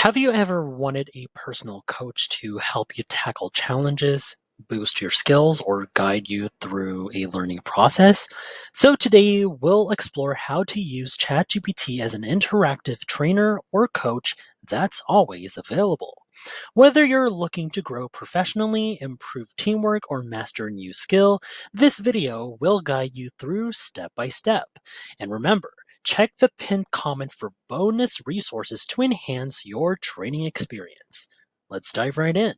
Have you ever wanted a personal coach to help you tackle challenges, boost your skills, or guide you through a learning process? So, today we'll explore how to use ChatGPT as an interactive trainer or coach that's always available. Whether you're looking to grow professionally, improve teamwork, or master a new skill, this video will guide you through step by step. And remember, check the pinned comment for bonus resources to enhance your training experience. Let's dive right in.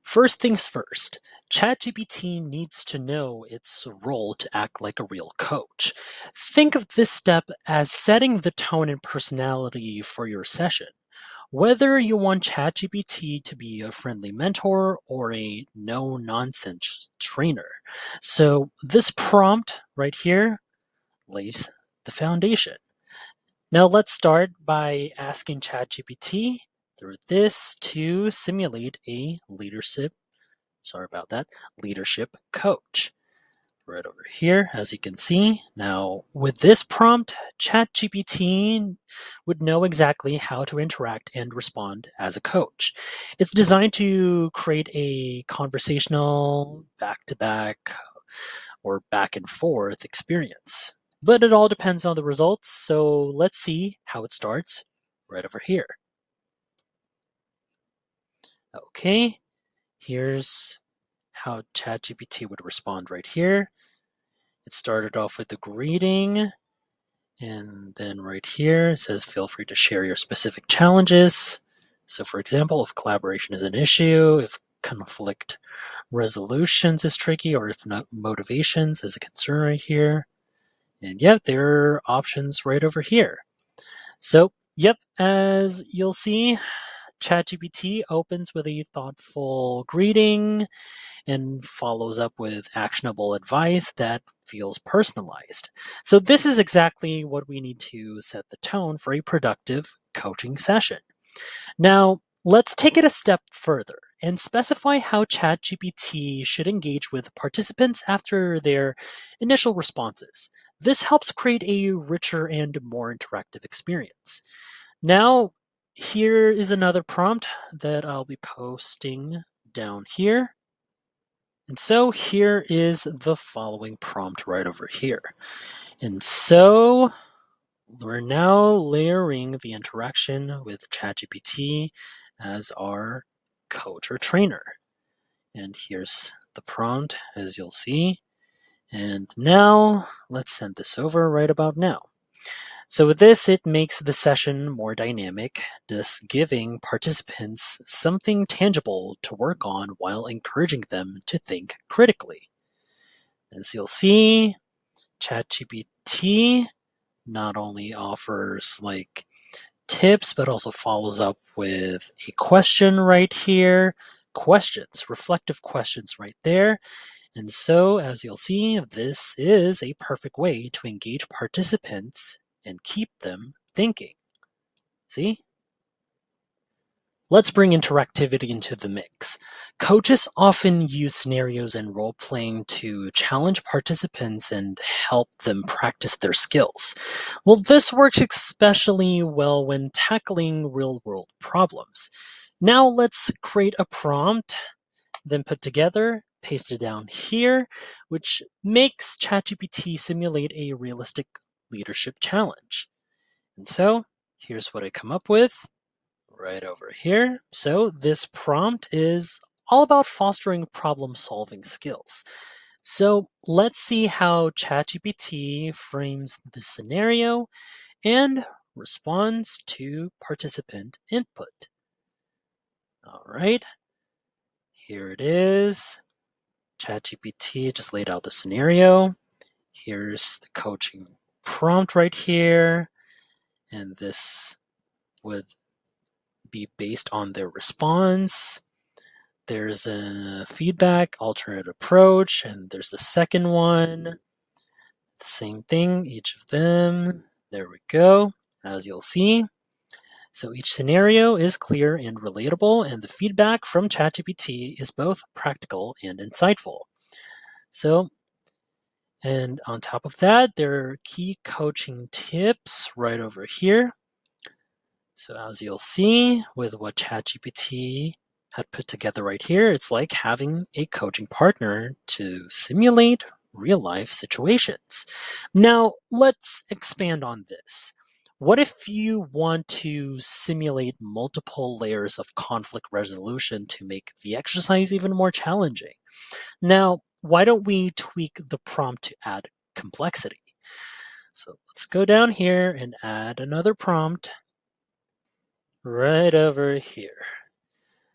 First things first, ChatGPT needs to know its role to act like a real coach. Think of this step as setting the tone and personality for your session. Whether you want ChatGPT to be a friendly mentor or a no nonsense trainer. So, this prompt right here lays the foundation. Now, let's start by asking ChatGPT through this to simulate a leadership coach right over here, as you can see. Now, with this prompt, ChatGPT would know exactly how to interact and respond as a coach. It's designed to create a conversational, back to back, or back and forth experience. But it all depends on the results, so let's see how it starts right over here. Okay, here's how ChatGPT would respond right here. It started off with the greeting. And then right here it says, feel free to share your specific challenges. So for example, if collaboration is an issue, if conflict resolutions is tricky, or if not motivations is a concern right here. And yeah, there are options right over here. So yep, as you'll see, ChatGPT opens with a thoughtful greeting and follows up with actionable advice that feels personalized. So, this is exactly what we need to set the tone for a productive coaching session. Now, let's take it a step further and specify how ChatGPT should engage with participants after their initial responses. This helps create a richer and more interactive experience. Now, here is another prompt that I'll be posting down here. And so here is the following prompt right over here. And so we're now layering the interaction with ChatGPT as our coach or trainer. And here's the prompt, as you'll see. And now let's send this over right about now. So with this, it makes the session more dynamic, thus giving participants something tangible to work on while encouraging them to think critically. As you'll see, ChatGPT not only offers like tips, but also follows up with a question right here, questions, reflective questions right there. And so, as you'll see, this is a perfect way to engage participants and keep them thinking. See? Let's bring interactivity into the mix. Coaches often use scenarios and role playing to challenge participants and help them practice their skills. Well, this works especially well when tackling real world problems. Now, let's create a prompt, then put together, paste it down here, which makes ChatGPT simulate a realistic leadership challenge. And so, here's what I come up with right over here. So this prompt is all about fostering problem-solving skills. So let's see how ChatGPT frames the scenario and responds to participant input. All right, here it is. ChatGPT just laid out the scenario. Here's the coaching prompt right here. And this would be based on their response. There's a feedback, alternate approach, and there's the second one. The same thing, each of them. There we go, as you'll see. So each scenario is clear and relatable, and the feedback from ChatGPT is both practical and insightful. So, and on top of that, there are key coaching tips right over here. So as you'll see with what ChatGPT had put together right here, it's like having a coaching partner to simulate real life situations. Now, let's expand on this. What if you want to simulate multiple layers of conflict resolution to make the exercise even more challenging? Now, why don't we tweak the prompt to add complexity? So let's go down here and add another prompt right over here.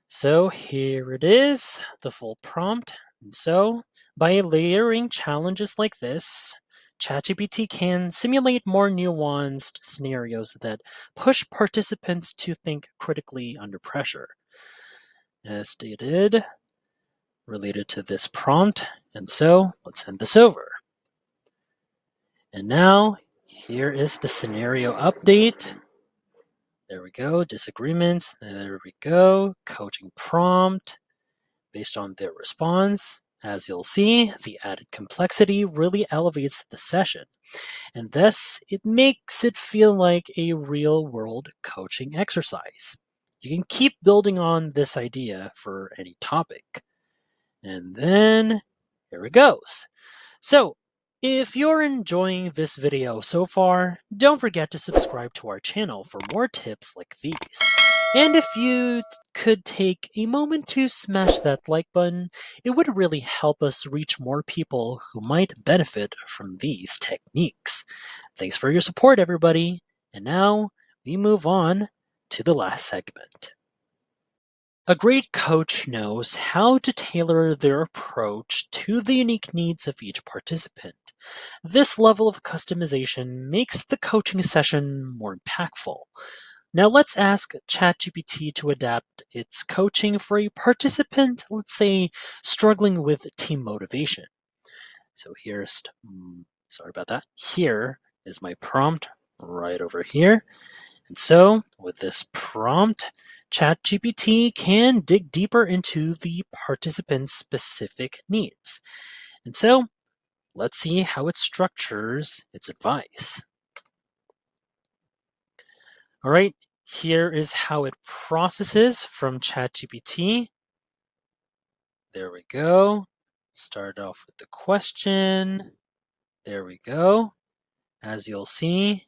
So here it is, the full prompt. And so by layering challenges like this, ChatGPT can simulate more nuanced scenarios that push participants to think critically under pressure. As stated, related to this prompt. And so let's send this over. And now here is the scenario update. There we go, disagreements. There we go, coaching prompt. Based on their response, as you'll see, the added complexity really elevates the session, and thus it makes it feel like a real world coaching exercise. You can keep building on this idea for any topic. And then here it goes. So, if you're enjoying this video so far, don't forget to subscribe to our channel for more tips like these. And if you could take a moment to smash that like button, it would really help us reach more people who might benefit from these techniques. Thanks for your support, everybody. And now we move on to the last segment. A great coach knows how to tailor their approach to the unique needs of each participant. This level of customization makes the coaching session more impactful. Now let's ask ChatGPT to adapt its coaching for a participant, let's say, struggling with team motivation. So sorry about that. Here is my prompt right over here. And so with this prompt, ChatGPT can dig deeper into the participant's specific needs. And so let's see how it structures its advice. All right, here is how it processes from ChatGPT. There we go. Start off with the question. There we go. As you'll see,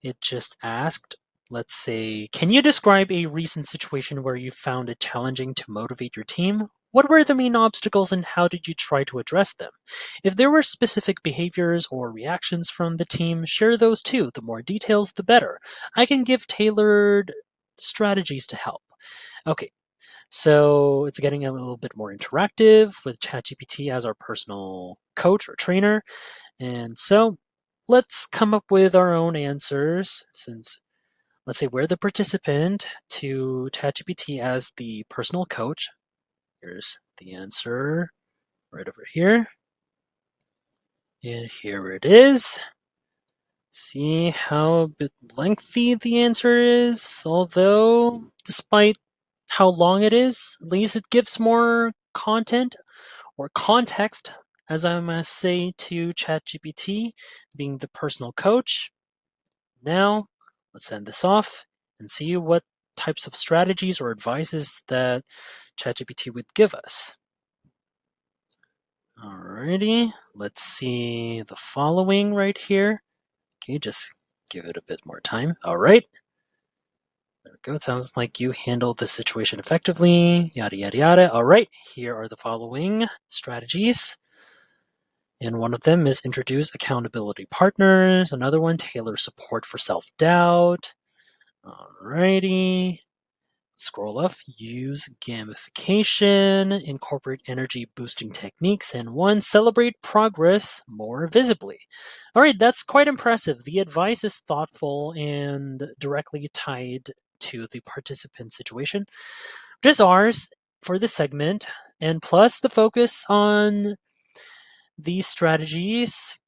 it just asked, let's say, can you describe a recent situation where you found it challenging to motivate your team? What were the main obstacles and how did you try to address them? If there were specific behaviors or reactions from the team, share those too. The more details, the better. I can give tailored strategies to help. Okay, so it's getting a little bit more interactive with ChatGPT as our personal coach or trainer. And so let's come up with our own answers since let's say we're the participant to ChatGPT as the personal coach. Here's the answer right over here. And here it is. See how a bit lengthy the answer is, although despite how long it is, at least it gives more content or context, as I must say, to ChatGPT, being the personal coach. Now, let's send this off and see what types of strategies or advices that ChatGPT would give us. Alrighty, let's see the following right here. Okay, just give it a bit more time. All right. There we go. It sounds like you handled the situation effectively. Yada, yada, yada. All right. Here are the following strategies. And one of them is introduce accountability partners. Another one, tailor support for self-doubt. Alrighty. Scroll up, use gamification, incorporate energy boosting techniques, and one, celebrate progress more visibly. All right, that's quite impressive. The advice is thoughtful and directly tied to the participant situation, which is ours for this segment. And plus, the focus on these strategies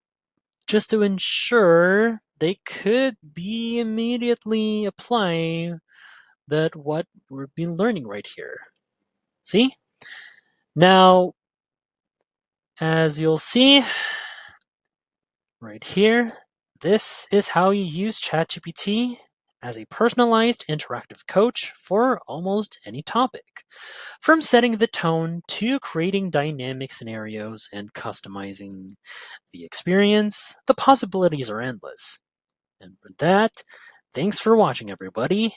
just to ensure they could be immediately applied that what we've been learning right here. See? Now, as you'll see right here, this is how you use ChatGPT as a personalized interactive coach for almost any topic. From setting the tone to creating dynamic scenarios and customizing the experience, the possibilities are endless. And with that, thanks for watching, everybody.